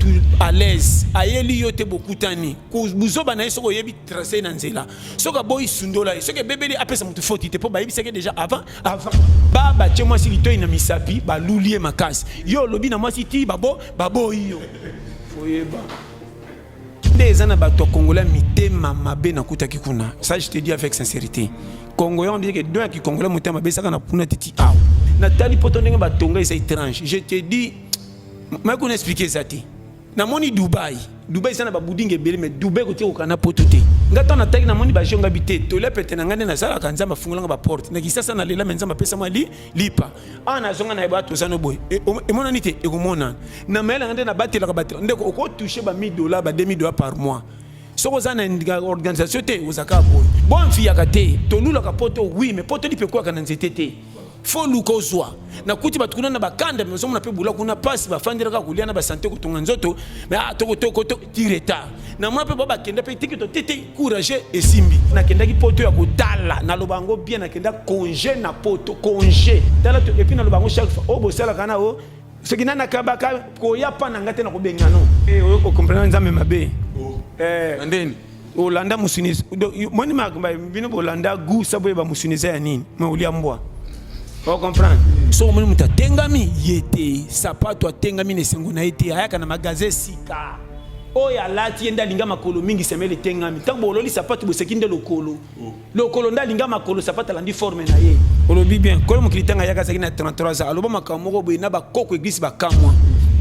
mutu à l'aise ayeli yote beaucoup tani kuzoba na yeso yebi tracer na nzela soka boy sundola soka bebeli apesa mutu faute te po ba yebi seke déjà avant baba tche moi si lito ina misapi ba lulie makasi yo lobi na moi si ti babo yo foyeba des ana bato congolais mitema mabe na kutaki kuna ça je te dis avec sincérité congolais on dit que deux qui congolais mitema mabe ça kana puna titi aw na tali poto ndenge batonga c'est étrange je te dis mais qu'on expliquer ça ti na moni Dubaï sana ba budinge bele mais Dubaï ko tiko kana poto te ngata na taki na moni ba jonga bité to le pete na ngane na sala kanza mafungula ba porte na kisasa na lela menza mapesa mali lipa ana zonga na ba to zano boy e mona nité e ko mona na mela ngande na batela ka batela ndeko ko toucher ba $1000 ba $2000 par mois soko zana organisation te uzaka boy bon fi yakate to lula ka poto oui mais poto lipe kwa kana nzete te fo lukozwa na kuti batukuna na bakanda mais on appelle bula kuna passe ba fandira ka kulia na ba santé ko tunga nzoto mais toko tireta na mwa pe baba kenda pe tiki to tete courage et simbi na kenda ki poto ya kotala na lobango bien na kenda congé na poto congé tala to et puis na lobango chaque fois o bosala kana o ce qui nana kabaka ko ya pa na ngate na ko bengano o comprendre nzambe mabe ndeni Olanda musunisi moni makamba bino Olanda gu sabo ba musunisi ya nini mais ulia mbwa. Vous comprenez? So moni muta tengami yete sapato atengami nesengo na yete ayaka na magasin sika oya lati yenda linga makolo mingi semele tengami tango bololi sapato bosekinde lokolo nda linga makolo sapato landi forme na ye olobi bien kolo mukilitanga yaka sakina 33 ans aloba makamoko boye na ba koko église ba kamwa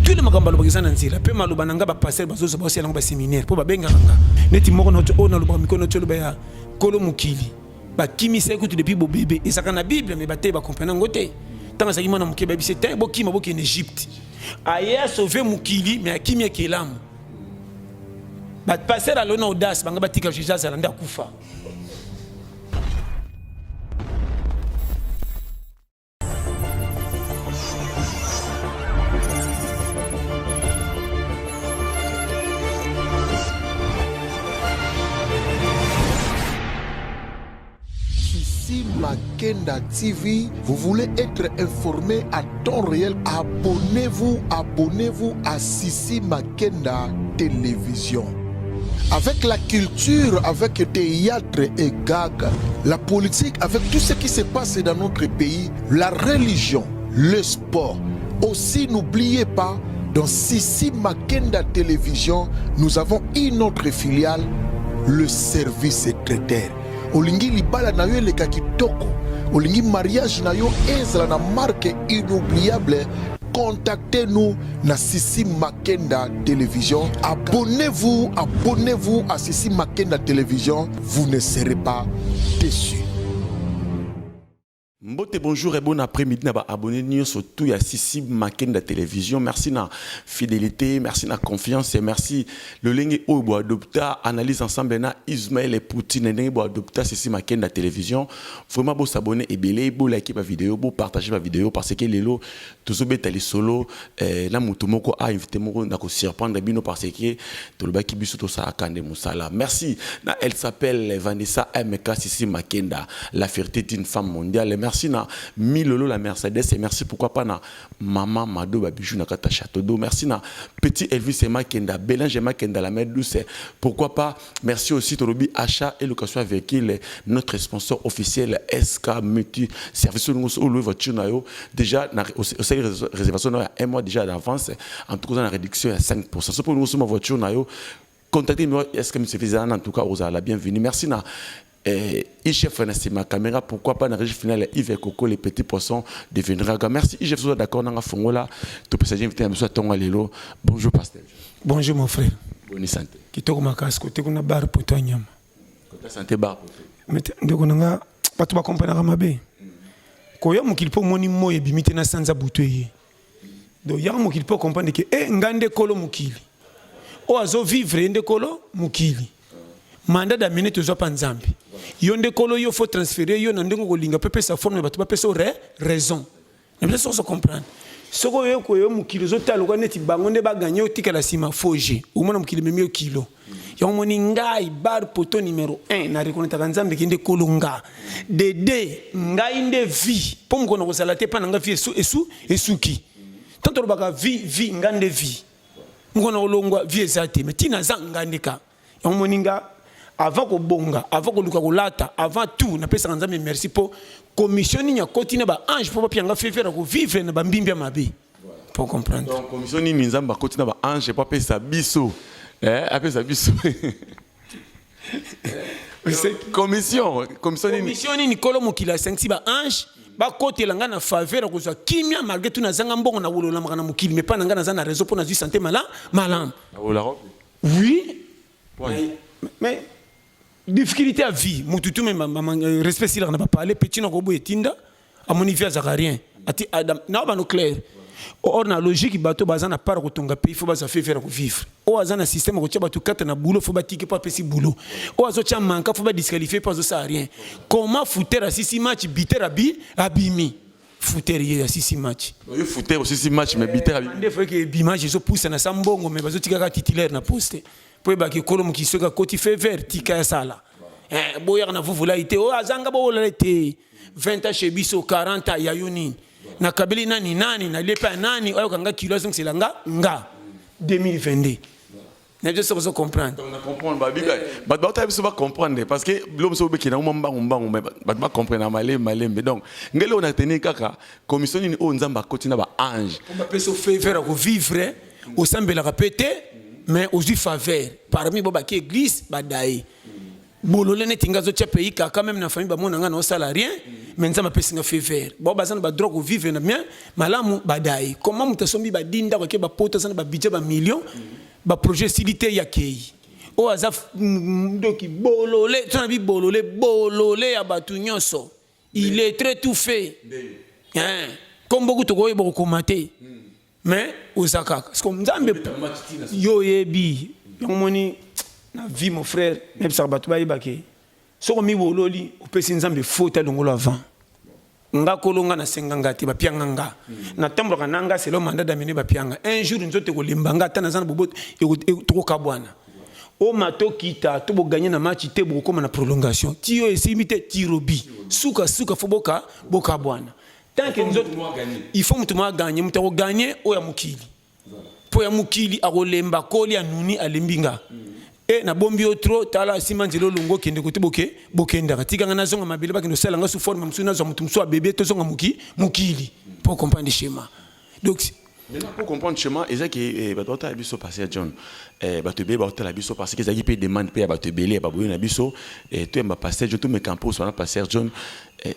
tous les makamba lobakisa na nzira pe maloba nanga ba passer bazozo ba osela ba séminaire po ba benga nanga neti moko no ona loba mikono tolo ya kolo mukili ba kimi se kutu depuis bo bébé et ça kana bible mais ba te ba comprendre ngote tanga sa kimana mukeba bi c'est bo kima bo ki en Égypte aya sauver mukili mais akimi ekelamu ba passer à l'honneur audace banga batika Jesus alanda kufa. Makenda TV, vous voulez être informé à temps réel, abonnez-vous à Sissi Makenda Télévision. Avec la culture, avec théâtre et gag, la politique, avec tout ce qui se passe dans notre pays, la religion, le sport. Aussi, n'oubliez pas, dans Sissi Makenda Télévision, nous avons une autre filiale, le service traiteur. Olingi libala na yo leka kitoko, olingi mariage na yo ezala na marque inoubliable, contactez-nous na Sissi Makenda Télévision. Abonnez-vous à Sissi Makenda Télévision, vous ne serez pas déçus. Mbote, bonjour et bon après-midi. Abonnez-vous surtout à Sissi Makenda Télévision. Merci na fidélité, merci na confiance et merci le lingue au bois adopta analyse ensemble na Ismaël et Poutine lingue bois adopta Sissi Makenda Télévision. Vraiment beau s'abonner et belé, beau liker ma vidéo, beau partager ma vidéo parce que les lots tous betali solo la mutumoko a invité moko na ko surprendre bino parce que to le baki biso to sa akande musala. Merci. Elle s'appelle Vanessa MK Sissi Makenda, la fierté d'une femme mondiale. Merci na Milolo la Mercedes et merci pourquoi pas na Maman Mado Babijou na Kata Château d'eau. Merci na Petit Elvis et Makenda, Bélange et Makenda la mer douce. Pourquoi pas? Merci aussi Torobi Achat et Location Véhicule, notre sponsor officiel SK Multi Service ou le voiture na yo déjà na réservation na un mois déjà d'avance en tout cas na réduction à 5%. C'est pour nous ma voiture na yo contactez-moi SK Multi Service en tout cas vous avez la bienvenue. Merci na chef c'est ma caméra, pourquoi pas dans la régie finale Yves et Coco les petits poissons deviendra. Merci chef, vous êtes d'accord dans la fongola tu peux s'inviter à monsieur Tonga Lelo. Bonjour pasteur. Bonjour mon frère. Bonne santé. Qui toko makasi côté kuna bar poto nyama. Côté santé bar poto. Mais ndeko nanga patu ba comprendre mabe. Ko ya mukilipo moni moye bimite na sanza butoye. Donc ya mukilipo comprendre que ngande kolo mukili. O azo vivre ende kolo mukili. Mandat d'amener tous les nzambe. Yonde kolo yo faut transférer yo ndengo kolinga pepe sa forme batu pepe so raison. Ne peut pas se comprendre. Soko yo ko yo mukilo zo talo kwa neti bangonde ba gagner otika la sima foje. Ou mona mukilo memi kilo. Yo moni ngai bar poto numéro 1 na reconnaître nzambe kinde kolo nga. Dede ngai nde vie. Pom ko no salate pa nga vie esuki. Tanto baka vie ngande vie. mukona olongwa vie zate mais tina zanga ndeka ya moninga avant ko bonga avant ko luka ko lata avant tout na pesa nzambe merci pour commission ni nyakoti na ba ange pour pianga faire ko vivre na ba mbimbi mabe pour comprendre donc commission ni nzamba koti na ba ange pour pesa biso apesa sa biso commission ni kolo mokila 5 ba ange ba côté langa na faveur ko za kimia malgré tout na zanga mbongo na wolo na makana mokili mais pas na ngana za na réseau pour na santé malam oui mais difficulté à vie mututu même respect si on n'a pas parlé petit na kobo etinda à mon niveau za rien ati adam na ba no clair or na logique bato bazana par ko tonga pays faut baza faire ko vivre o azana système ko tia bato kata na boulot faut batike pas pesi boulot o azo tia manka faut ba disqualifier pas ça rien comment fouter à 6 match biter abimi fouter ya 6 match yo fouter aussi 6 match mais biter abimi des fois que bimage zo pousse na sambongo mais bazo tika ka titulaire na poste pour ba ki kolo mki soka koti fait vert tika ya sala boya na vous ite o azanga bo la ite 20 ans chez biso 40 ya yoni na kabeli nani na lepa nani oyo kanga kilo c'est langa nga 2022 ne je sais comprendre on a comprendre ba biga ba biso ba comprendre parce que l'homme so be kina mbangu ba comprendre malembe donc ngelo on a tenu kaka commission ni o nzamba kotina ba ange on va peso faire ko vivre au sambela répéter mais aussi faveur parmi boba ki église badai bolole netinga zo tia pays kaka même na famille ba mona nga na sala rien mais nzamba pesi nga faveur bo bazana ba droit ko vivre na bien malamu badai comment mutasombi ba dinda ko ke ba poto sana ba budget ba million ba projet silité ya kei o azaf ndoki bolole tona bi bolole ya batu nyonso il est très tout fait comme beaucoup to ko bo ko maté mais osaka parce que nzambe yo yebi yomoni na vie mon frère même ça batu ba yibake soko mi bololi opesi nzambe faute longolo avant nga kolonga na senganga ti ba pianga nga na tamblo kananga c'est le mandat d'amener ba pianga un jour nzote ko limbanga ta na zana bobo to ka bwana o mato kita to bo gagner na match te bo koma na prolongation ti yo esimite ti robi suka fo boka bwana tant que nzote il faut mutu ma gagner mutu ko gagner o ya mukili po ya mukili akolemba koli ya nuni alembinga na bombi otro tala simanjelo lungo kende ko tiboke bokenda tika na zonga mabele ba kendo sala nga sous forme msuna zo mutu mso bébé to zonga mukili pour comprendre le schéma donc maintenant pour comprendre le schéma et que ba tota biso passer John ba te be ba tota biso parce que zaki pe demande pe ba te belé ba boyona biso to mba passer John to me campo so na passer John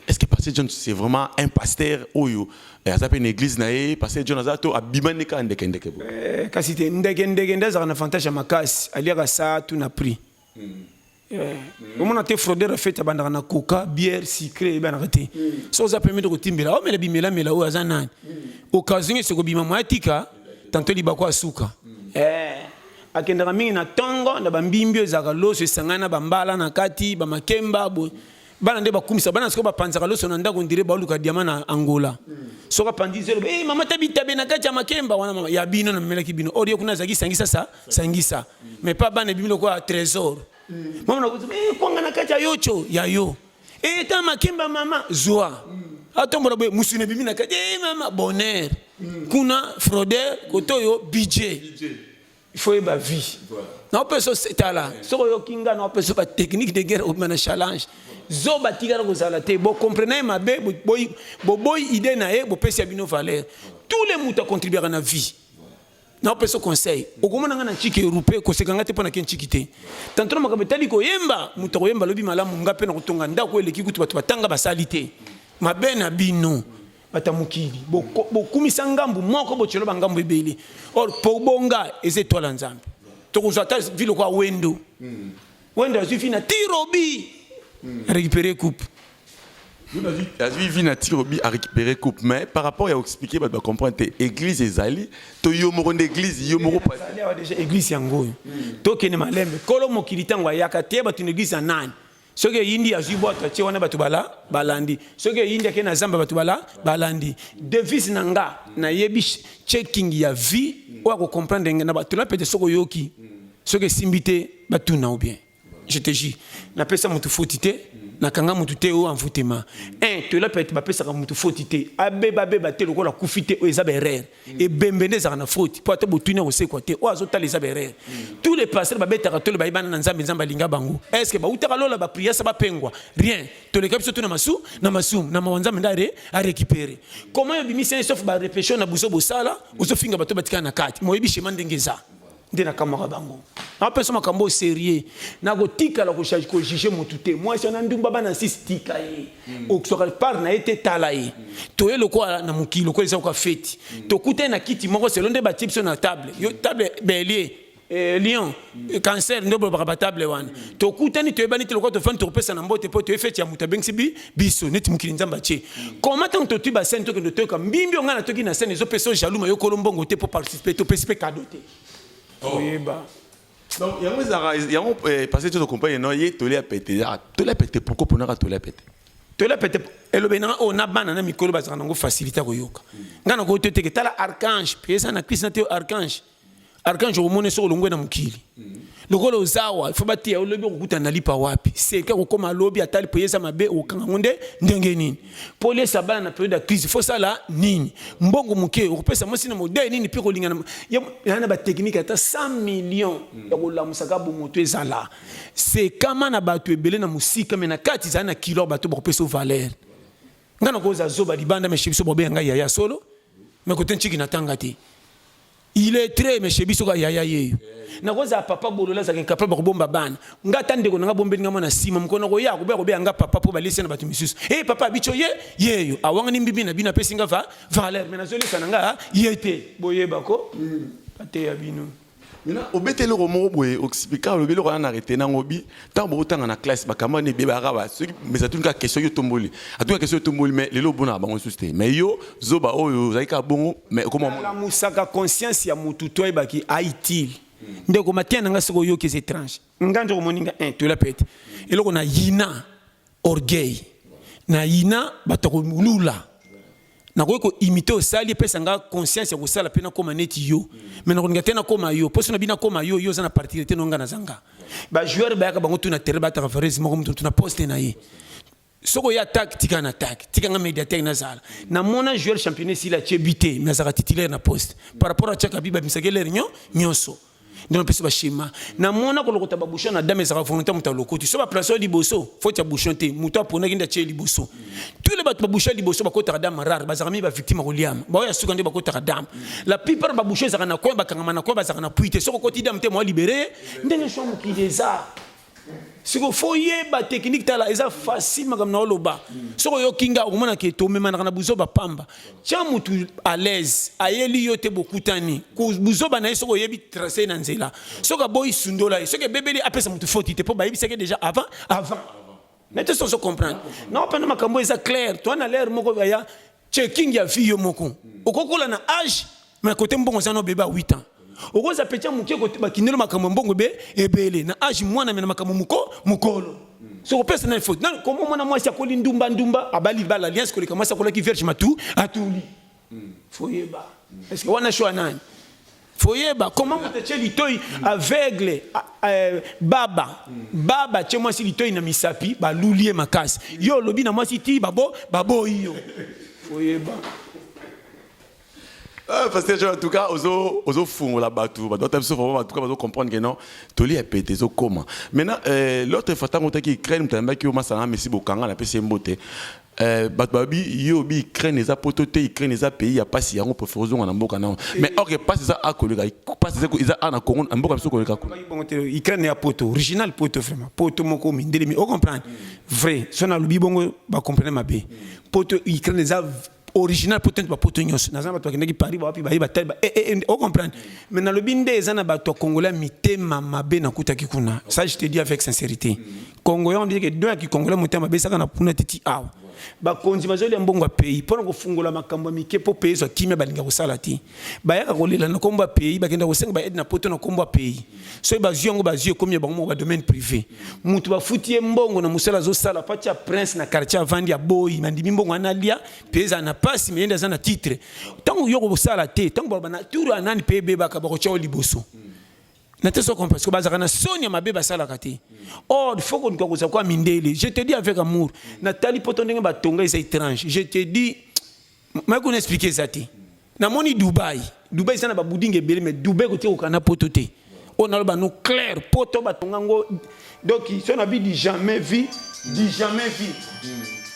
est-ce que passer John c'est vraiment un pasteur oyo ça peut une église naé passer John azato abimane ka ndeke bo kasi te ndeke ndaza na avantage makasi aliaka ça tout na prix on a été fraudeur fait abandana na coca bière sucré ben arrêté so ça permet de retimbela o mela bimela o azana occasion c'est ko bima mwatika tanto liba kwa suka akendaka mingi na tongo na bambimbi ezaka loso esangana bambala na kati bamakemba bana nde bakumisa bana siko bapanzaka loso na ndako ndire baluka diamant na Angola soka pandizelo mama tabita be na kati ya makemba wana mama ya bino na melaki bino orio kuna zaki sangisa mais pas bana bimilo kwa trésor mama na kuzu kwanga na kati ya yocho ya yo ta makemba mama zoa atombola be musune bimi na kati mama bonheur kuna fraudeur kotoyo budget il faut ba vie na peso setala soko yo kinga na peso ba technique de guerre ou na challenge zo batikara ko sala te bo comprenez ma be boy idée na e bo pesi bino valeur tous les muta contribuer à la vie na peso conseil okomona nga na chiki européen ko sekanga te pona ken chikite tantona makabetali ko yemba muta ko yemba lobi malamu ngape na kutonga ndako eleki kutu batu batanga basalite mabe na bino batamukili bokumisa ngambu moko bochelo bangambu ebele or po bonga ezetola nzambe tokozata vile kwa wendo azufi na tirobi récupérer coupe azufi na tirobi a récupérer coupe mais par rapport à expliquer ba comprendre église ezali to yomoro d'église yomoro pas déjà église yango to kene malembe kolo mokili tango yaka te ba église nani soki yindi azwi bota tie wana bato balandi soki yindi ake na zamba bato balandi devise na nga na yebi checking ya vie oya ko comprendre nga na bato na pete soko yoki soki simbi te batuna ou bien je te dis na pesa mutu foti te na kanga mutu te o envoûtement to la peut ba pesa ka mutu faute te abeba te lokola kufite o eza berere et bembende za na faute po ata botuni o se quoi te o azota les berere tous les pasteurs ba betaka to le ba ibana na nzambe nzamba linga bango est-ce que ba utaka lola ba prière ça ba pengwa rien to le kapso to na masu na mawanza ndare a récupérer comment yo bimisi sauf ba repétition na buso bosala ozo finga bato batika na kati moyebi shema ndengeza ndena kamara bango na personne makambo sérieux na go tika la ko juger mutu te moi si on a ndumba bana sistika ye o soit par na été talaye to ye lokwa na mukilo ko eza ko fete to kuta na kiti moko selon de ba type sur na table yo table bélier lion cancer ndo ba table wana to kuta ni to ebani te lokwa to fan to pesa na mbote po to fete ya muta bengsi biso neti mukili nzamba che comment tant to tu ba scène to que to ka mbimbi on na to ki na scène zo peso jaloux yo kolombongo te pour participer to participer cadeau te. Oui, bah. Donc, il y a passé tout le compagnie, non, il y a tout les pété. Tout les pété, pourquoi pour nous tout les pété? Tout les pété, et le bénin, on a banana, mikolo, parce qu'on a facilité à Goyoka. Quand on a côté, tu as l'archange, puis ça, on a Christ, archange. Archange, au monde, sur le ngwe na mukili. Le gros ozawa, il faut bâtir au lobby, on a nali pa wapi. C'est quand on comme à lobby, à tal pays, ça m'a bé, au kangonde, n'engenine. Pour les sabans, na période de crise, il faut ça là, nini. Mbongo muke, on peut ça, moi, si na modèle, nini, puis on lingana. Il y a une technique, à 100 millions, il y a musaka bumoto zala. C'est comment na batu ebele na musika, mais na kati za na kilo batu pour peso valeur. Ngana ko za zoba di banda, mais chez biso bobe nga ya solo, mais côté nchiki na tangati. Il est très méchant biso yaya yeyo na koza papa bolola za capable ko bomba bana ngata ndeko nga bombe nga mona sima mkono ko ya ko be nga papa po balisi na batu misusu papa bicho yeyo awanga ni mbibi na bina pesi nga valeur mais na zoli sana nga yete boyeba ko pate ya bino mina obetele ko mo boye expliquer le belo na arrêter na ngobi tant bo tanga na classe ba kama ne beba raba mais ça toute question yo tomboli atuka question yo tomboli mais lelo bona bango susté mais yo zoba oyo zaika bongo mais comment la musaka conscience ya mutu to ebaki aitile ndeko matiana nga siko yo kese étrange nganje ko moninga to la pete eloko na yina orgueil na yina batako lula na ko imiter osali pesa nga conscience ya kosala pena koma neti yo mais na ko tena koma yo poso na bina koma yo za na partir te nonga na zanga ba joueur ba yaka bango tuna terre ba ta reference moko mutu tuna poster na ye soko ya attaque tika na attaque tika nga médiateur na zala na mona joueur championnat si la chebité mais za titulaire na poste par rapport à chaka biba misakele nyonso donc pesa ba schéma na mona ko lokota ba bouchon na dame za volonté muta lokoti so ba place liboso faut ya bouchon te muta pona kinda che liboso tous les batu ba bouchon liboso ba kota dame rare ba zarami ba victime ko liam ba ya suka ndi ba kota dame la plupart ba bouchon za na ko ba kangama na ko ba za na puite so ko koti dame te mo libéré ndenge so mo ki deza siko foye ba technique tala eza facile magam na oloba soko yo kinga okomona ke to mema na buzo ba pamba tia mutu à l'aise ayeli yo te bokutani ku buzo ba na soko yebi tracer na nzela soko boy sundola soko bebeli apesa mutu faute te po ba yebi seke déjà avant mais tu so comprendre non pas na makambo eza clair toi na l'air moko ya checking ya fille moko okokola na âge mais côté mbongo za no beba 8 ans okoza pecha muke ko bakindelo makambo mbongo be ebele na age mwana mena makambo mukolo so ko pesa na faute na komo mwana mwasi akoli ndumba abali bala alliance ko le kamasa ko la ki verge matu atuli foyeba est-ce que wana shwa nani foyeba comment mutache litoi aveugle baba che mwasi litoi na misapi ba lulie makasi yo lobi na mwasi ti babo iyo foyeba. Parce que en tout cas, aux fonds là-bas, tout, en tout cas, vous comprendre que non, tout les pété, zo comment. Maintenant, l'autre fois, tant qui craignent, qui au massana, mais si bokanga la PC mbote. Batbabi, yobi craignent les apototés, ils craignent les pays, y a pas si on peut faire on a mboka non. Mais or que passe ça à collègue, passe ça ils a en Congo, en mboka collègue. Ils craignent les poto, original poto vraiment, poto moko mindeli, on comprend. Vrai, son a lubi bongo, ba comprendre ma bé. Poto, ils craignent les original potente ba potonyos nazana bato kinaki Paris ba wapi ba tel ba on comprend mais dans le binde ezana bato congolais mitema mabe na kutaki kuna ça je te dis avec sincérité congolais on dit que deux qui congolais motema mabe saka na puna titi aw ba konzi bazoli mbongo pays pona ko fungola makambo mike po pays so kimia balinga ko salati ba yaka ko lela na komba pays ba kenda ko senga ba aide na poto na komba pays so ba ziongo ba zio komia bango ba domaine privé mutu ba futie mbongo na musala zo sala patia prince na quartier avandi ya boy mandimi mbongo analia pays na passe mais yenda zana titre tango yoko ko sala te tango ba na turu anani pebe ba ka ba ko chawo liboso N'as-tu compris? Parce que bazarana sonia ma bébé ça la kati. Or il faut qu'on cause quoi mindele. Je te dis avec amour. Nathalie potondenge ba tonga c'est étrange. Je te dis, mais qu'on expliquer ça ti. Na moni Dubaï. Dubaï ça na ba boudingue belé mais Dubaï côté au kana pototé. On a le ba no clair poto ba tonga ngo. Donc ils ont dit jamais vu, dit jamais vu.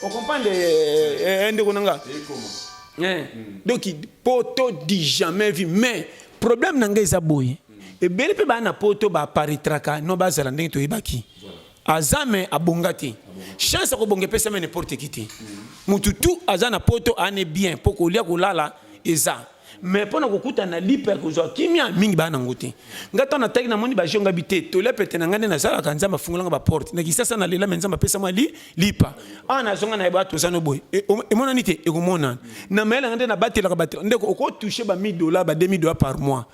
On comprend les ndekonanga. Donc poto dit jamais vu mais problème nanga isa boy. Et belle pe ba na poto ba paritraka no ba zala ndenge to ibaki azame abongati chance ko bonge pesa me n'importe qui te mututu azana poto ane bien poko lia kolala eza mais pona kokuta na lipe ko zo kimia mingi ba na ngote ngata na tagi na moni ba jonga bité to le pete na ngane na sala kanza mafungulanga ba porte na kisasa na lela menza mapesa mwa lipa ana zonga na ba to zano boy e mona nite e ko mona na mela ngande na batela ka batela ndeko ko toucher ba $1000 ba $2000 par mois.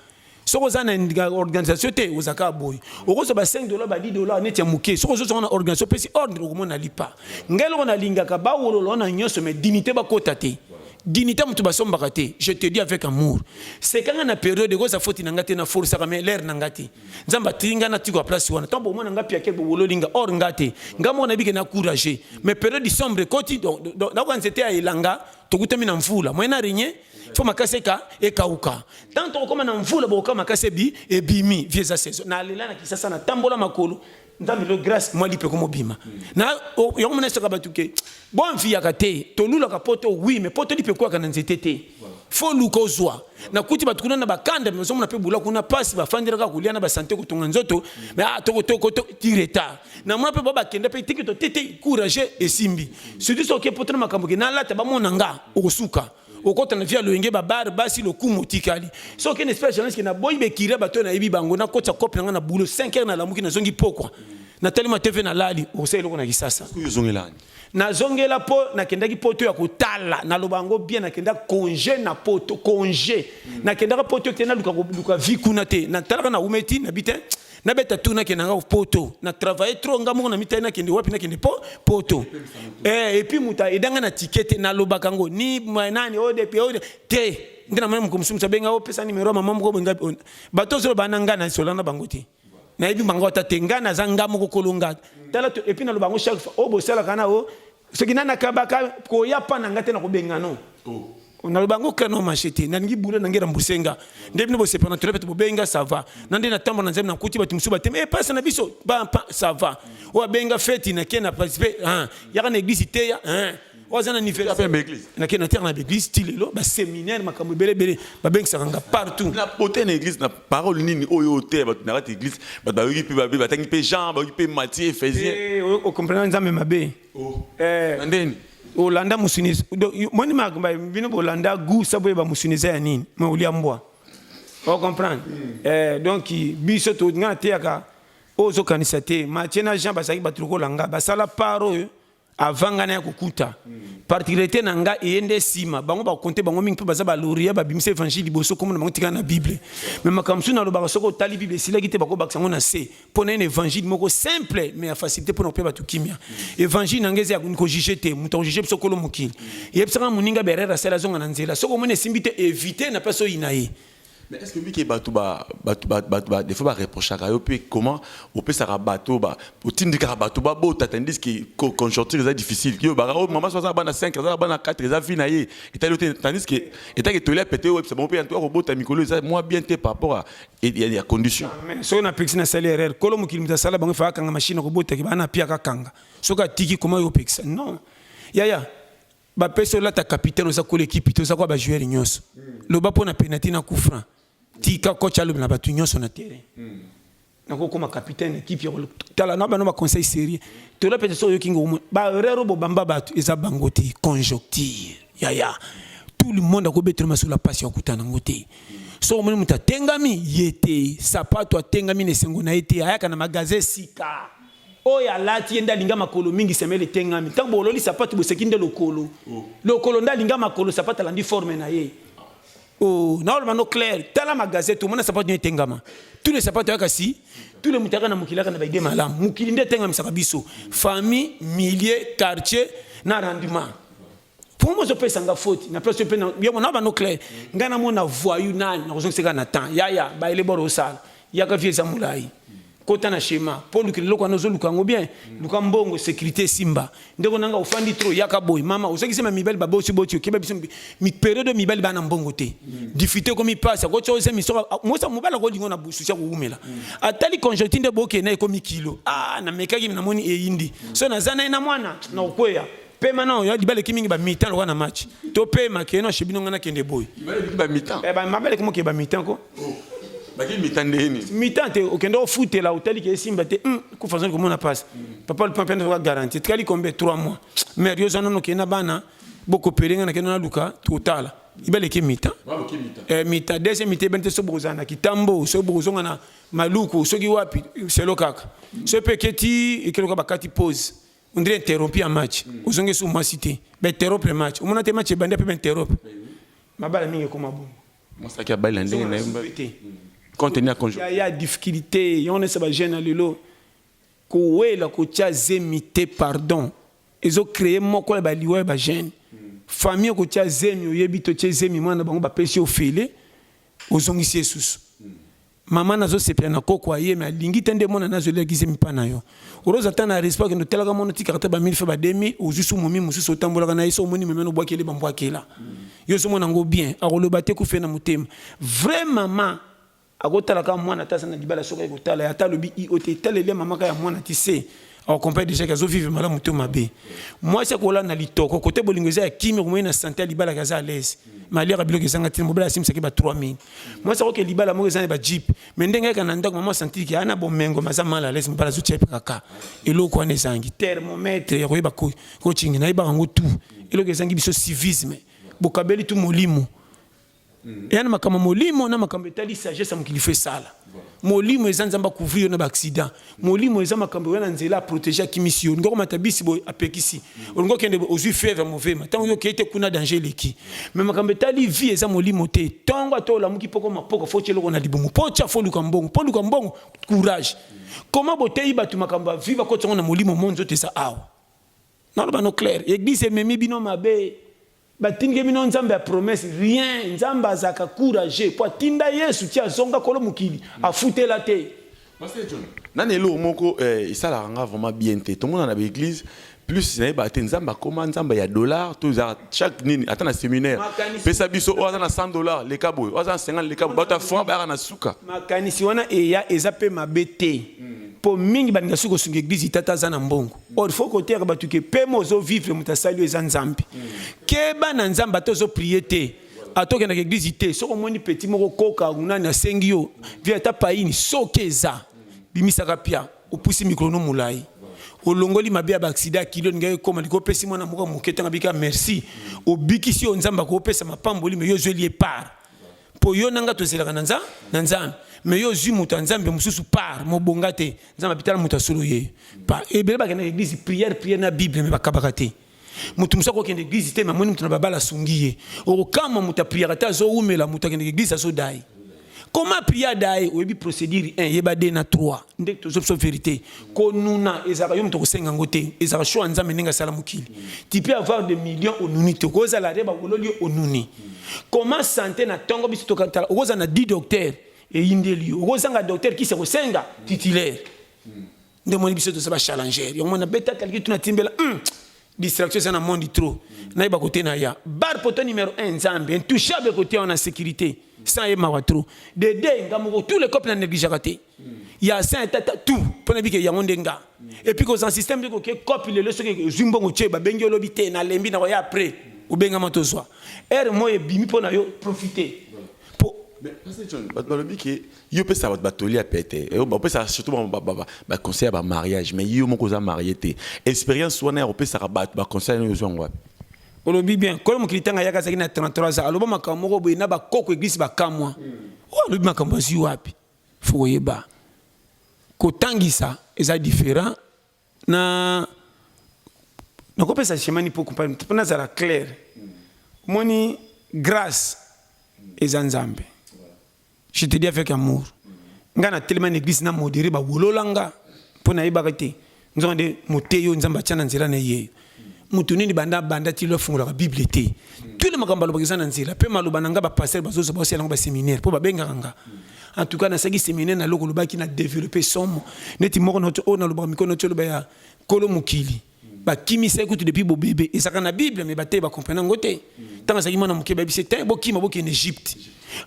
Si vous avez une organisation, vous avez $5, vous avez $5, $10, net ya muke. Si vous avez une organisation, vous avez ordre, vous n'allez pas. Ngelo on a lingaka ba wolo on a nyonso mais dignité ba kotate. Dignité mutu basomba kate. Je te dis avec amour. C'est quand on a période de goza foti nangate na force ka mais l'air nangate. Nzamba tinga na tiko place wana. Tambo mona ngapi yake bo wolo linga or ngate. Ngamo na bike na courage. Mais période sombre koti donc na quand c'était à Ilanga, tokutami na mvula. Moi na rien. Faut makase ka e kauka tant on comme na mvula boka makase bi e bimi vieza saison na lela na kisasa na tambola makolo ndambi lo grâce moi lipe comme bima na yo mona soka batuke bon via kate to lula ka poto oui mais poto lipe kwa kana nzetete faut lukozwa na kuti batukuna na bakanda mais on na pe bula kuna passe ba fandira ka kulia na ba santé kutunga nzoto mais toko tireta na mona pe baba kenda pe tikito tete courage et simbi surtout so ke poto na makambo ke na lata ba mona nga okusuka okota na via loenge ba bar basi lo kumu tikali so ke espèce challenge ke na boy be kire bato na ibi bango na kota kopi na boulot 5h na lamuki na zongi pokwa na telema tv na lali oselo ko na kisasa na zongela po na kendaki poto ya kotala na lobango bien na kenda congé na poto congé na kenda poto te na luka vikuna te na talaka na umeti na bitin na beta tuna ke na poto na travailler trop ngamo na mitana ke ndi wapi na ke ndi poto et puis muta edanga na ticket na lobaka ngo ni nani ODP te ndina mama mkumsumsa benga o pesa numero mama mko benga bato zo bananga na solana bangoti na ibi bangota tengana zanga mko kolonga tala et puis na lobango chaque fois o bosala kana o ce qui nana kabaka ko ya pa na ngate na ko benga no on a le bango kano machete na ngi bula na ngira mbusenga ndebino bo sepana tulepete bo benga ça va nande na tambo na nzembe na kuti batu musuba teme passe na biso ba ça va o benga fête na kena participer ya na église te ya o zana anniversaire na kena terre na église tilelo ba séminaire makambo belebele ba benga sakanga partout na pote na église na parole nini oyo te ba na église ba yoki pe ba tangi pe Jean ba yoki pe Matthieu Ephésien o comprendre nzambe mabe ndeni Olanda musuniza moni magamba bino bolanda gu sabo ba musuniza ya nini ma uliambwa on comprend donc biso to ngate aka ozo kanisa te matiena Jean basaki batruko langa basala paro avanga na kukuta particularité nanga yende sima bango ba compter bango mingi pe baza ba loria ba bimisa évangile boso comme na mantika na bible mais makamsu na lo ba soko tali bible sila gite bako baksango na se pona un évangile moko simple mais a facilité pour pe batu kimia évangile nangeze ya ko juger te muto juger soko lo mukili yebsaka muninga berera sala zonga na nzela soko mone simbite éviter na peso inaye. Mais est-ce que lui qui est bateau des fois reprocher à puis comment on peut ça bateau au team de bateau beau tandis que conjoncture est difficile yo maman soit bana 5 bana 4 ça finaye et tandis que et que tu l'as pété c'est bon puis toi robot ta micro ça moi bien té par rapport à il y a conditions so na pexi na salaire kolo mukili sala bango fa kanga machine robot ki bana pia ka kanga so ka tiki comment yo pexa non ya ba peso la ta capitaine za ko l'équipe to za ko ba joueur nyonso lo ba pona penalty na coup franc tika coach alu na batu nyonso na terrain na ko comme capitaine équipe tala na ba no ba conseil sérieux to la peut-être so yo kingo ba rero bo bamba batu eza bangoti conjoncture ya tout le monde a ko betre sur la passion kutana ngote so mo muta tengami yete sapato atengami ne sengo na yete ayaka na magasin sika oya lati enda linga makolo mingi semele tengami tango bololi sapato bo sekinde lokolo nda linga makolo sapato landi forme na ye na ole mano clair tala magasin tout mona sapato tengama tous les sapato yakasi tous les mutaka na mukilaka na baide malam mukili nde tengami sakabiso famille milieu quartier na rendement pour moi je peux sanga faute na place pe na bien on a no clair ngana mona voyou nani na kozonga seka na temps ya ba ile boro sala yaka vie eza molai kota na schéma pour luka loko na zo luka ngo bien luka mbongo sécurité simba ndeko nanga ofandi trop yaka boy mama osaki sema mibali ba bosi boti okeba biso mi période mibali bana mbongo te difficulté comme il passe ko chose mi so mo sa mobala ko lingo na busu cha kuumela atali conjoncture nde boke na ko mi kilo na mekaki na moni e yindi so na zana na mwana na okweya pema na ya libale kimingi ba mitan lo na match to pema ke no shebino ngana kende boy ba mitan ba mabale ko mo ke ba mitan ko baki mitande ni mitante okendo foot la hôtel qui simba te ko façon comment on passe papa le papa va garantie tali combien 3 mois mais yo zana no kena bana boko perenga na kena luka total ibale ke mitan mitan deuxième mitan bente so bozana kitambo so bozonga na maluku so ki wapi c'est lo kaka so peketi ikelo ka bakati pause on dirait interrompu un match ozonge sous moi cité ben interrompre le match on a te match bande pe interrompre mabala mingi ko mabongo moi ça qui a bail ndenge na contenir conjoint il y a difficulté on est ça ba jeune lelo ko wela ko tia zemité pardon ils ont créé moko ba liwe ba jeune famille ko tia zemi oyebi to tia zemi mwana bango ba pesi ofele ozongisi yesusu mama nazo sepia na koko aye mais lingi tende mona nazo legize mipana yo oroza tana respect que no telaka mona tika ta ba 1000 fa ba 2000 ozusu momi mususu otambola na iso moni memeno bwakele bambwakela yo so mona ngo bien akoloba te ku fe na mutema vrai mama akotala ka mwana tasa na libala soka ekotala ya talobi iote talele mama ka ya mwana tise au compagnie déjà kazo vivre malamu to mabe moi c'est kola na litoko côté bolingo za kimi ko na santé libala kaza à l'aise mali ka biloke sanga tin mobala sim saki ba 3000 moi c'est ko libala mo za ba jeep mais ndenga ka na ndako mama santé ki ana bomengo maza mala à l'aise mobala zo chepe kaka elo ko ne zangi thermomètre ya ko ba ko chingi na iba ngo tout elo ke zangi biso civisme bokabeli tu molimo yana makama molimo na makambo etali sagesse mokili fait sala molimo ezanzamba couvrir na ba accident molimo ezama makambo yana nzela protéger ki mission ngoko matabisi bo apekisi ngo kende ozu fever mauvais matango yo kete kuna danger leki mais makambo etali vie eza molimo te tongo atola muki poko mapoko fo chelo na libumu pocha fo luka mbongo courage comment botei batu makambo viva ko tongo na molimo monzo te sa aw na lo no clair église memi bino mabe batinge bino nzambe a promesse rien nzambe azaka courage po tinda yesu tia zonga kolo mukili afutela te nani lo moko ça la ranga vraiment bien te tout le monde dans l'église plus na ba nzamba comment nzamba ya dollar tout chaque nini attends na séminaire pesa biso o na $100 les kabo o na 50 les kabo bata fond ba na suka makanisi wana eya ezape mabete po mingi baninga suko sunga église tata za na mbongo or faut côté ka batuke pe mozo vivre mutasali eza nzambe ke bana nzamba tozo prier te atoke na église te soko moni petit moko koka nguna na sengi yo via ta paini sokeza bimisaka pia opusi mikrono mulai olongoli mabia ba accident kilo ngai koma liko pesi mona moko moketanga bika merci obikisi o nzamba ko pesa mapamboli me yo zeli par po yo nanga to zelaka nanza nanzambe mais yo zu muta nzambe mususu par mo bongate nzamba bitala muta solo ye pa ebele ba kana église prière na bible me bakabaka te mutu musako kende église te mamoni mutu na babala sungiye o kama muta prière ta zo umela muta kende église so dai comment prier dai oyebi procédure 1 yeba 2 na 3 ndek to zopso vérité ko nuna ezaka yo mutu ko senga ngote ezaka choix nzambe ninga sala mukili tu peux avoir des millions onuni to koza la reba kololi onuni comment santé na tongo biso to kantala koza na 10 docteurs et indeli koza nga docteur qui se kosenga titulaire ndemoni biso to saba challenger yo mona beta kalki tuna timbela distraction c'est un monde trop na iba côté na ya bar poto numéro 1 nzambe intouchable côté on a sécurité sans y mawa trop de deux ngamoko tous les couples na négligé raté il y a saint tata tout pour que ya ndenga et puis que un système de que couple le so que zumbongo cheba bengi lobité na lembi na ya après ou benga matozwa er moye bimi pona yo profiter mais parce que John batolobi que yo peut ça va batoli à péter et on peut ça surtout ba conseil ba mariage mais yo moko za marié té expérience wana on peut ça ba conseil yo zo ngwa olobi bien kolo mokilitanga yaka zaki na 33 ans aloba makambo moko boye na ba koko église ba kamwa olobi makambo zi wapi faut yeba ko tangisa eza différent na ko pesa chemani pour comprendre pour za la clair moni grâce eza nzambe je te dis avec amour ngana tellement église na modéré ba wololanga pona yeba kate nzonde moteyo nzamba tshana nzela na ye mutu nini banda ti lo fungola ka bible te tout le makambo lo bakisa na nzela pe maloba nanga ba pasteur bazozo ba osela ba séminaire po ba benga nga en tout cas na saki séminaire na loko loba qui na développer somme neti moko na to na loba mikono to loba ya kolo mukili ba kimi sa écoute depuis bo bébé et ça kana bible mais ba te ba comprendre ngote tant ça ki mona muke ba bisé bo kima bo ki en Égypte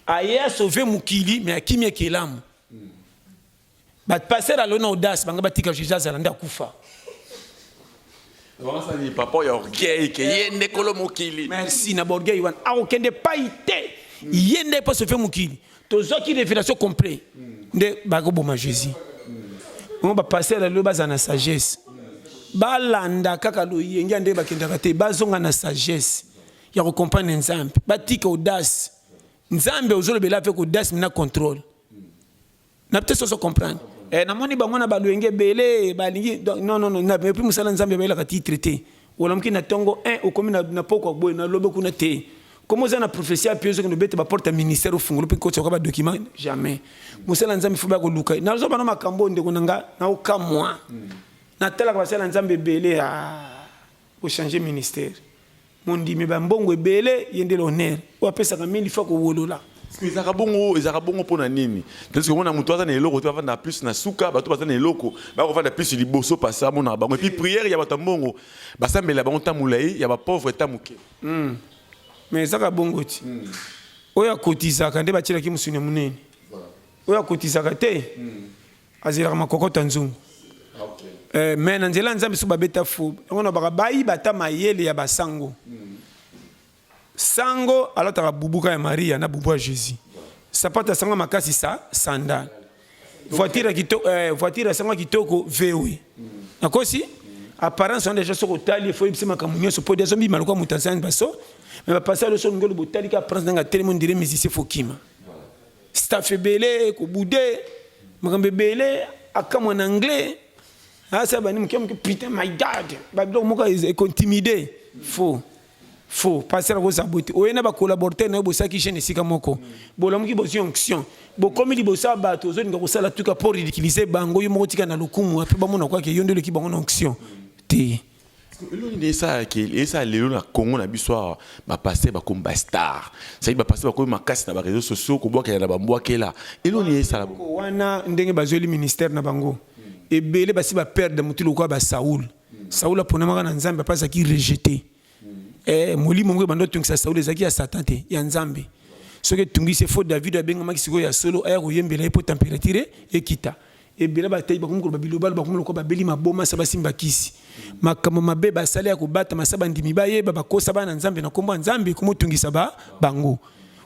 aya sauver mukili mais akimi ekelamu ba passer à l'honneur audace banga batika Jésus azalanda kufa. Papa ya orgueil que yende kolo mukili. Merci na orgueil wan a okende paité yende pas sauver mukili tozo ki révélation complet de bago boma Jésus on va passer à l'honneur bazana sagesse balanda kaka lo yenge ande bakendaka te bazonga na sagesse ya ko comprendre nzambe batika audace nzambe ozolo bela avec audace na contrôle na peut-être se comprendre namoni bango na balwenge belé balingi non na puis musala nzambe baila kati traité wala mki na tongo okomi na poko boy na lobe kuna te comment ça na prophétie a piezo que nous bête ba porte ministère au fungulo puis ko ba document jamais musala nzambe fuba ko luka na zo bana makambo ndeko nanga na okamwa na tela ka basala nzambe belé pour changer ministère mon dit mais ba mbongo belé yende l'honneur ou apesa ka 1000 fois ko wolola. Ezaka bongo pona nini parce que mona muto aza na eloko to avanda plus na suka bato baza na eloko ba ko vanda plus liboso passa mona bango et puis prière ya batambongo basambela bango tamulai ya ba pauvre tamuke mais ezaka bongo ti oya kotizaka nde batira ki musuni munene oya kotizaka te azira makokota nzungu mais na nzela nzambe so babeta fu ngona baka bayi bata mayele ya basango sango alotaka bubuka ya Maria na bubu ya Jésus sapata sango makasi sa sandal voiture sango kitoko vewe nakosi apparence on déjà soko tali faut ibse makamunyo so podi zombi maloko mutanzani baso mais ba passer le son ngolo botali ka prince nga tellement dire musicien fokima staff belé ko boudé makambe belé akamo en anglais ça bani mkem putain my god ba bilo moko est intimidé faux passer à cause aboti oyena ba collaborateur na bosaki chaîne sika moko bolamuki bosi onction bo comme li bosa bato zo ninga kosala tuka pour ridiculiser bango yo moko tika na lokumu ape ba mona kwa ke yondele ki bango na onction te elo ni ça lelo na Congo na biso ba passer ba comme ba star ça ba passer ba comme makasi na ba réseaux sociaux ko boka na ba mbwakela elo ni ça la wana ndenge bazoli ministère na bango ebele basi ba perdre mutilo kwa ba Saoul apona maka na nzambe pasa ki rejeter molimo ngo bando tungisa Saoul ezaki ya Satan te ya nzambe soki tungise fo David abenga makisiko ya solo aya koyembela epo température ekita ebela batayi bakumukolo babilobalo bakumuloko babeli maboma sa basimba kisi makambo mabe basali ya kobata masaba ndimi bayeba bakosa bana nzambe na kombo nzambe komotungisa bango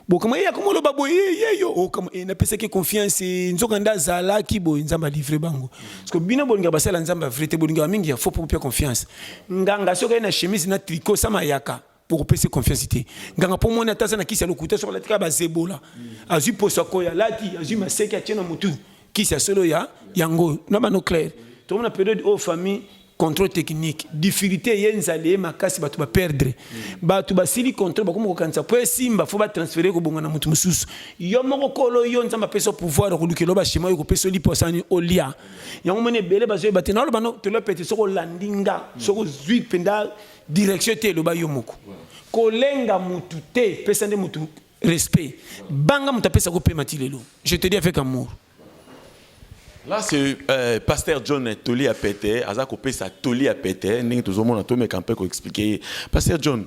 bokama ya komolo babo yeyo okama na pesa ke confiance nzoka ndazala ki bo nzamba livrer bango parce que bino bolinga basala nzamba vrai te bolinga mingi ya faux pour pia confiance nganga soka na chemise na tricot sama yaka pour pesa confiance te nganga po mona tasa na kisi lokuta sur la tika ba zebola azu poso ko ya lati azu maseke a tiena mutu kisi solo ya yango na ba no clair to mona période au famille contrôle technique difficulté yenzale makasi batu ba perdre batu ba sili contrôle ba komo kanza po simba fo ba transférer ko bonga na mutu mususu yo moko kolo yo nzamba pesa pouvoir ko lukelo ba shima yo ko pesa liposani olia yango mone bele ba zo batena lo bano to lo pete soko landinga soko zui penda direction te lo ba yo moko ko lenga mutu te pesa nde mutu respect banga mutu pesa ko pema tilelo je te dis avec amour. Là, c'est Pasteur John Toli à pété, à ça coupé sa Toli à pété, n'est tout le monde a tout mais qu'un peu expliquer. Pasteur John,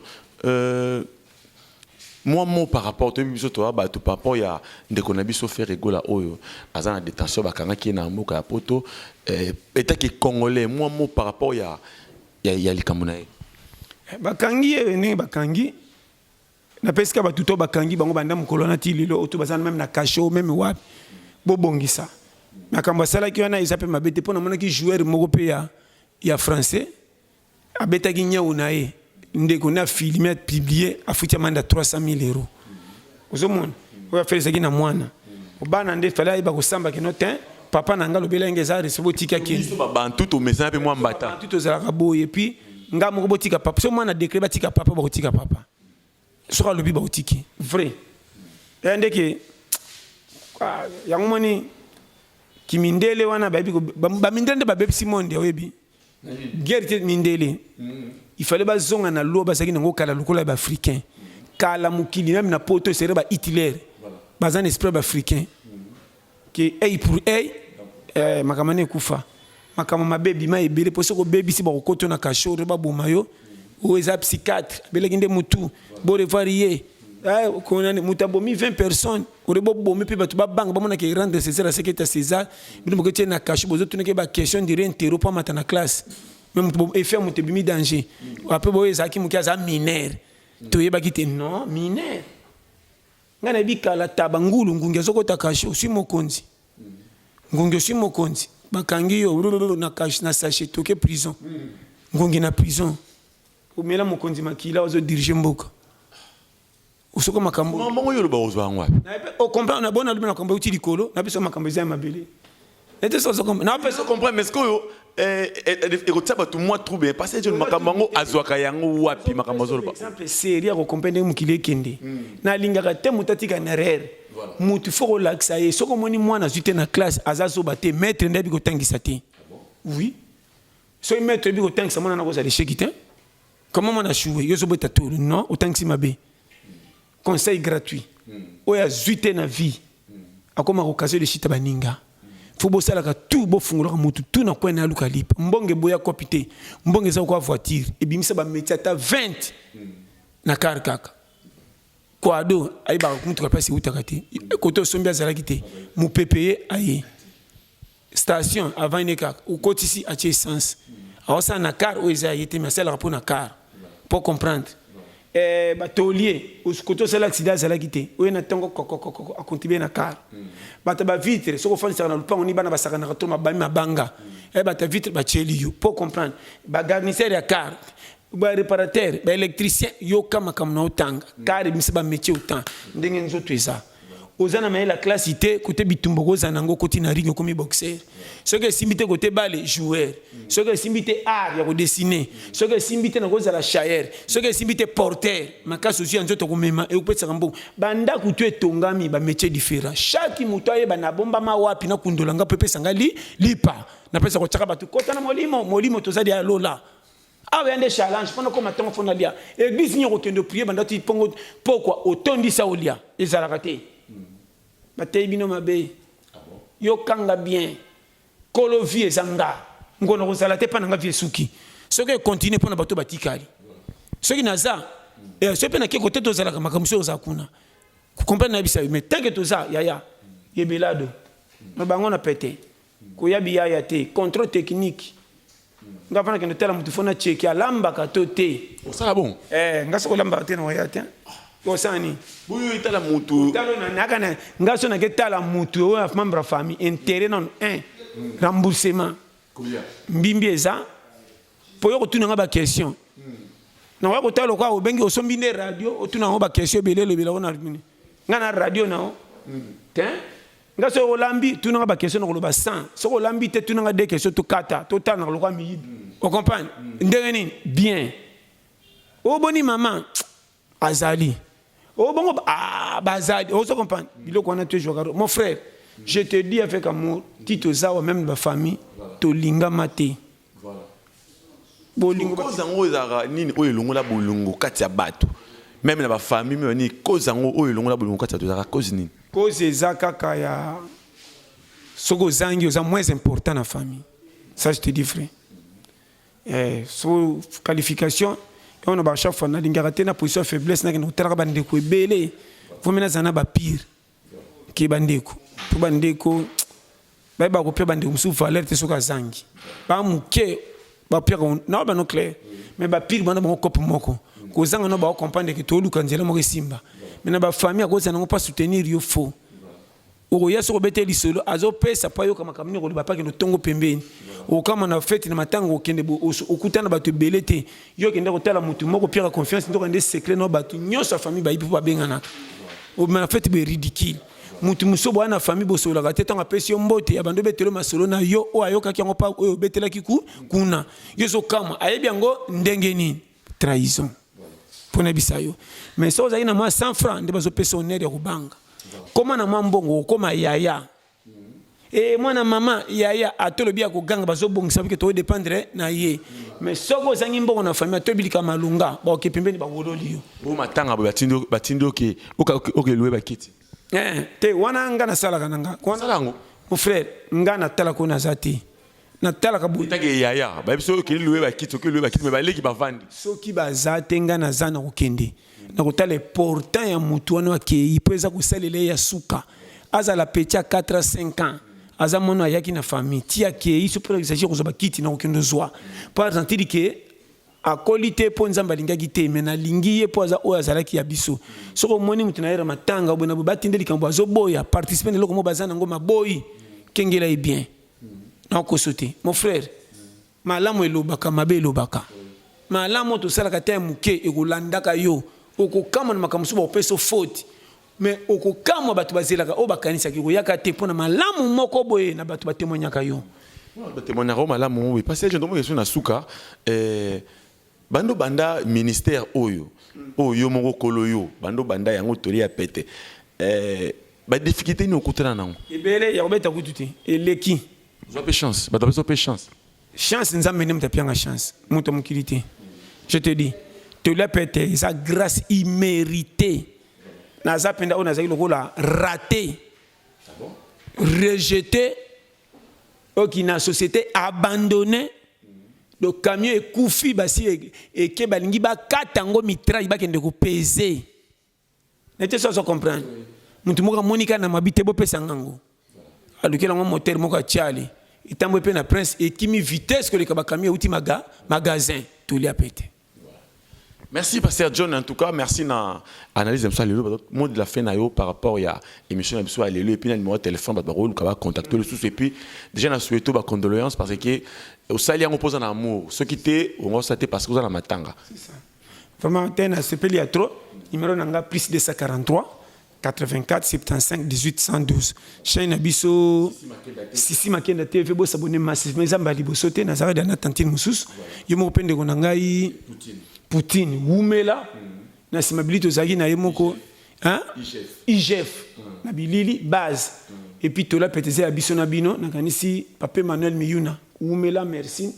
moi par rapport à toi, bah tout par rapport à des qu'on a vu se faire rigoler oyo, à ça la détention bah quand qui est dans moka poto, état qui congolais, moi par rapport à les Camerounais. Bakangi ne bakangi. Na pesika ba tuto bakangi bango banda mukolona tililo oto bazana même na kasho même wapi bobongisa. Makamba sala ki wana isape mabete pona mona ki joueur moko pe ya français abeta ki nyau na ye ndeko na filmer publier afutia manda 300,000 euros ozomona oya fere saki na mwana obana nde fala iba ko samba ke notin papa na ngalo bela ngeza resebo tika ki ba bantu to mesa pe moi mbata tout ozala ka boye puis nga moko botika papa so mwana décret ba tika papa ba ko tika papa so ka lobi ba ko tiki vrai ndeke yango moni kimindele wana ba mindende ba bepsi monde oyebi guerre mindele il fallait ba zonga na lo ba saki ngo kala lokola ba africain kala mukili même na poto sere ba Hitler bazan esprit ba africain que œil pour œil makamane kufa makama mabebi ma ebele poso ko bebi si ba koto na kashoro ba bomayo o eza psychiatre beleki nde mutu bo revoir ye konane mutabomi 20 personnes o rebo bomi pe batu ba bang ba mona ke rendre César ce qui est César bino ko tiena kasho bozo tuneke ba question de réinterro pa mata na classe même et faire mutebimi danger après bo ezaki mukiaza mineur to yeba kite non mineur ngana bikala tabangulu ngunge zokota kasho si mokonzi ngunge si mokonzi bakangi yo na cache na sachet toke prison ngunge na prison umela mokonzi makila ozo diriger mboka usoko makambo maman yo ba ozwa ngwa na o comprendre na bona lumena makambo uti likolo na biso makambo za mabele ete so comprendre na personne comprend mais ce que yo ekotaba tout moi trouble parce que makambo azwaka yango wapi makambo zo ba exemple série ko comprendre mukile kende na lingaka te mutatika na rere mutu foko laksa ye soko moni mwana zute na classe azazo bate maître ndabi ko tangisa te oui so maître bi ko tangisa mwana na ko za l'échec te comment on a joué yo zo beta tout non autant que si mabe conseil gratuit oya zute na vie akoma ko kaso de chita baninga faut bosala ka tout bo fungula mutu tout na kwena luka lipa mbonge boya kopite mbonge za kwa voiture e bimisa ba métier ta 20 na car kaka kwado ay ba mutu ka pasi utakati koto sombia zala kite mu PPE aye station avant une kaka ou kotisi a essence awasa na car o eza yete mais cela pour na car pour comprendre batolier koto sala accident zala kite o na tango a contribuer na car bata ba vitre soko fani sana lupango ni bana basaka na katoma ba mabanga bata vitre ba cheli yo pour comprendre ba garnisseur ya car ba réparateur ba électricien yo kama na otanga car mi ba métier autant ndenge nzoto eza ozana mais la classité côté bitumbo kozana ngo côté na ring comme boxeur ce que simbité côté balle joueur ce que simbité art ya ko dessiner ce que simbité na kozala chaire ce que simbité porteur makasi aussi nzoto ko mema e upetsa kambo banda kutu etongami ba métier différent chaque muto ayeba na bomba ma wapi na kundolanga pepe sangali lipa na pesa ko tsaka batu kota na molimo tozali ya lola awe ande challenge pendant comme attend fona lia église ni ko kendo prier banda ti pongo pourquoi otondi sa olia ezala raté batei bino mabe yo kanga bien kolo vie zanga ngono kozala te pana nga vie suki soki continue pona bato batikali soki naza so pe na ke côté tozala ka makamso za kuna ku comprendre na bisa mais tant que toza yaya yebelado na bango na pété ko yabi yaya te contrôle technique nga fana ke ndetala mutu fona check alamba ka to te ça bon nga so lamba te no yaya te osani buyo itala mutu talo na nakana ngaso na ketala mutu o af membre famille intérêt non remboursement mbimbi eza poyo ko tuna ba question na wa ko talo kwa obengi osombi ne radio o tuna ba question belelo bila ona ngana radio na o te ngaso o lambi tuna ba question ko ba 100 so ko lambi te tuna de question to kata to tana ko mi o comprendre ndengeni bien o boni maman azali oh bon bazali on se comprend biloko on a toujours mon frère je te dis avec amour tito zawa même ma famille to linga mate voilà bolingo kozango ezara nini oyo longola bolongo kati ya bato même na ba famille mais ni kozango oyo longola bolongo kati ya ezara cause nini cause ezaka ka ya soko zangi oza moins important na famille ça je te dis frère so qualification on a chaque fois na lingaraté na position faiblesse na ke no tera bandeko ebele vomena zana ba pire ke bandeko to bandeko ba ko pe bandeko musu valeur te soka zangi ba muke ba pire na ba no clair mais ba pire bana ba kopo moko ko zanga no ba comprendre que to luka nzela mo simba mais na ba famille ko zana ngo pas soutenir yo faux o ya so bete lisolo azo pesa pa yo kama kamini ko ba pa ke no tongo pembeni o kama na fête na matango kende okutana bato belete yo kende ko tala mutu moko pire confiance ndoko ndé secret no bato nyosa famille ba ipo ba bengana o na fête be ridicule mutu musobo ana famille bo sola ka teta nga pesi yo mbote abando betelo masolo na yo o ayoka ki ngo pa o betela kiku kuna yo so kama ayebi ngo ndenge ni trahison pona bisayo mais so za ina ma 100 francs ndé bazo pesa honneur ya kubanga comment na mbongo koma yaya mwana mama yaya atolobi ya koganga bazobongisa bike to dépendre na ye mais soko zangi mbongo na famille atobilika malunga ba ke pembeni ba wololi yo o matanga ba tindo ke louer ba kiti te wana nga na sala kananga Salango. mon frère nga na tala ko na zati na tala ka bu Itake yaya. Ba biso ki loué ba kit, ki loué ba kit mais ba leki ba vandi. soki bazate nga na zana ko kende na ko tala important ya mutu wana ke ipeza ko salele ya suka azala petit à 4 à 5 ans aza mono ayaki na famille ti akei so pour exagérer ko zo ba kiti na ko kendo zwa par exemple que a qualité po nzamba lingaki te mais na lingi ye po aza o azalaki ya biso soko moni mutu na yera matanga bona batinde likambo azoboya participer na loko mo bazana ngo maboyi kengela e bien na ko sauter mon frère malamu elobaka mabe elobaka malamu to sala ka te muke ekolandaka yo okokama na makamusu ba peso faute mais okokama batu bazelaka o bakanisa ki koyaka te pona malamu moko boye na batu batémoignaka yo témoignage malamu oui parce que je demande question na suka bando banda ministère oyo moko koloyo bando banda yango toli ya pete ba difficulté ni okutana nango ebele ya kobeta kututi eleki zo pe chance ba zo pe chance nzambe ne mutapianga chance muto mukilité je te dis toli ya pete sa grâce imméritée naza penda ona zaki lokola raté rejeté okina société abandonnée. Le camion est koufi basi et ke balingi ba katango mitraille ba kende ko peser. N'était ça comprendre. Mutu moka monika na mabite bo pesa ngango. Alukela ngo moteur moka tiali. Itambo pe na prince et kimi vitesse que le camion outi magasin tout li a pété. Merci pasteur John en tout cas merci na analyse de ça le mot de la fin na yo par rapport à émission de soir et puis na numéro de téléphone ba rôle ka contacter le sous et puis déjà na souhaito ba condoléances parce que au sali on pose en amour ce qui était on va s'attendre parce que vous avez la matanga c'est ça vraiment tena sepeli a trop numéro nanga plus 243 84 75 18 112 chaîne abiso Sisi Makenda TV bo s'abonner massivement ezamba liboso te na zara na tantine mususu yo mo pende ko ngai Poutine Wumela na simabilité ozaki na yemoko hein IGF na bilili base et puis tola peteze abiso na bino na kanisi Papa Emmanuel Miyuna Wumela merci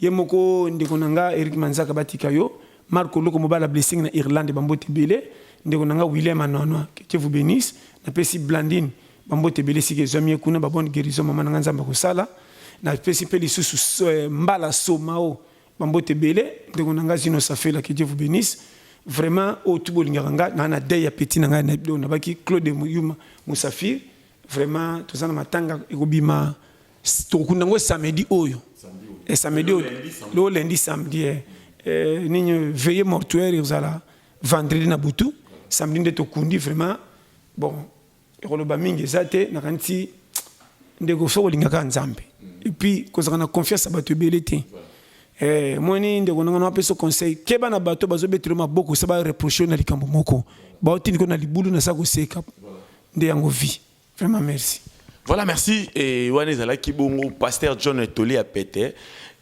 yemoko ndeko nanga Eric Manzaka batika yo Marco Loko mobala blessing na Irlande bambote belé ndeko nanga William Anono que vous bénisse na pesi Blandine bambote belé sike zomie kuna ba bonne guérison mama nanga nzamba ko sala na pesi pe lisusu mbala somao bambote belé ndeko nanga zino safela que Dieu vous bénisse vraiment au tubo linganga na na day ya petit nanga na baki Claude Muyuma Musafir vraiment tozana matanga ekobima tokunda ngo samedi oyo et samedi le lundi samedi niño veillée mortuaire uzala vendredi na butu samedi nde tokundi vraiment bon ekoloba mingi zate na kanti ndeko soko lingaka nzambe et puis kozaka na confiance bato belé te moni ndeko nanga na peso conseil keba na bato bazobetelo maboko sa ba reprocher na likambo moko ba otini ko na libulu na sa ko seka nde yango vie vraiment merci. Voilà, merci. Et Wanezala Kibongo, pasteur John Toli a pété.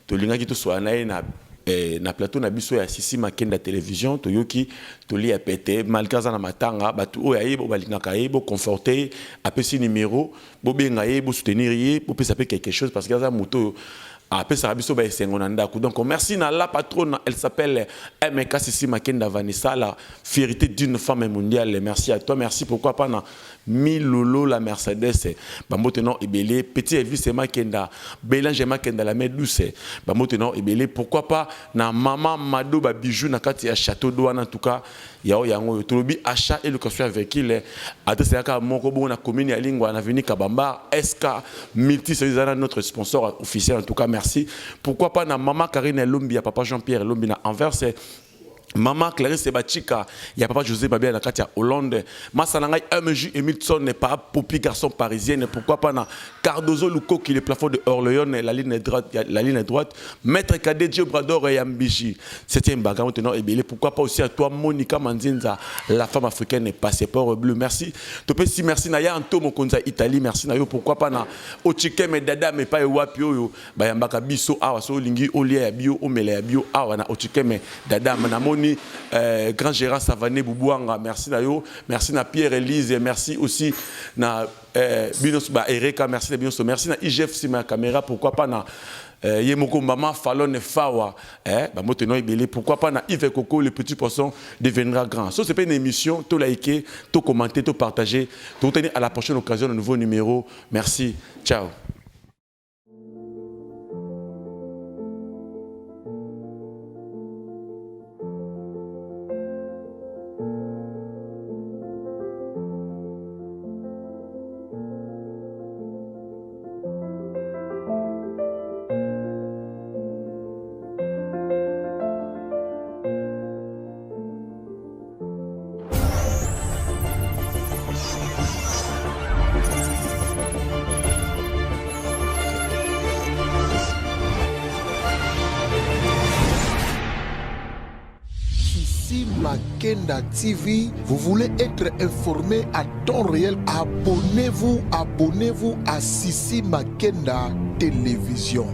Tolinga qui te soit na plateau na biso ya Sisi Makenda télévision, Toyoki Toli a pété. Malgré ça na matanga, batu o yaye bo balina kaye bo conforter, apesi numéro, bo benga ye bo soutenir ye, bo pesa quelque chose parce que ça moto après ça biso ba sengonanda ku. Donc merci na la patronne, elle s'appelle MK Sisi Makenda Vanessa, la fierté d'une femme mondiale. Merci à toi, merci pourquoi pas na Milolo la Mercedes bambotenon ebelé petit Elvis Makenda Bélange Makenda la main douce bambotenon ebelé pourquoi pas na maman Mado ba bijou na kati ya château douane en tout cas yao yango tolobi achat et location avec il adresse ka moko bo na commune ya Lingwa na avenue Kabamba SK Multi c'est notre sponsor officiel en tout cas merci pourquoi pas na maman Karine Lombi ya papa Jean-Pierre Lombi na Anvers Maman Clarisse Bachika, il y a papa José Babia na Katia Hollande. Masalangai MJ Emilson n'est pas popi garçon parisien. Pourquoi pas na Cardozo Luko qui est le plafond de Orléans, la ligne droite. Maître Kadé Diobrador et Yambiji. C'était un bagarre maintenant et pourquoi pas aussi à toi Monica Manzinza, la femme africaine et passeport bleu. Merci. Topesi merci na ya Antomo Konza Italie. Merci na yo pourquoi pas na Ochike me dada me pa wapio yo. Bayambaka biso awa so lingi olia ya bio omele ya bio awa na Ochike me dada na Moni, grand gérant Savané Boubouanga, merci na yo, merci na Pierre Elise, merci aussi na Binos Ereka, merci na Binos, merci na IGF Sima caméra, pourquoi pas na Yemoko Mama Fallon et Fawa, pourquoi pas na Yves Coco, le petit poisson deviendra grand. Ça, c'est pas une émission, tout liker, tout commenter, tout partager, tout tenir à la prochaine occasion, un nouveau numéro. Merci, ciao. Makenda TV, vous voulez être informé à temps réel, abonnez-vous à Sissi Makenda Télévision.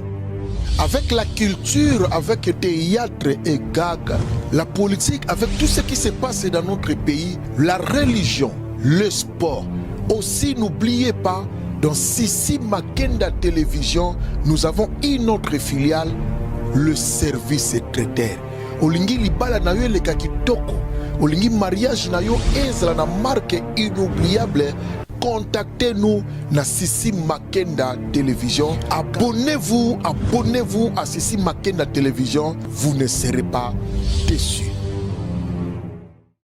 Avec la culture, avec théâtre et gag, la politique, avec tout ce qui se passe dans notre pays, la religion, le sport. Aussi, n'oubliez pas, dans Sissi Makenda Télévision, nous avons une autre filiale, le service traiteur. Olingi libala na yo leka kitoko, olingi mariage na yo ezala na marque inoubliable, contactez-nous na Sissi Makenda Télévision. Abonnez-vous à Sissi Makenda Télévision, vous ne serez pas déçus.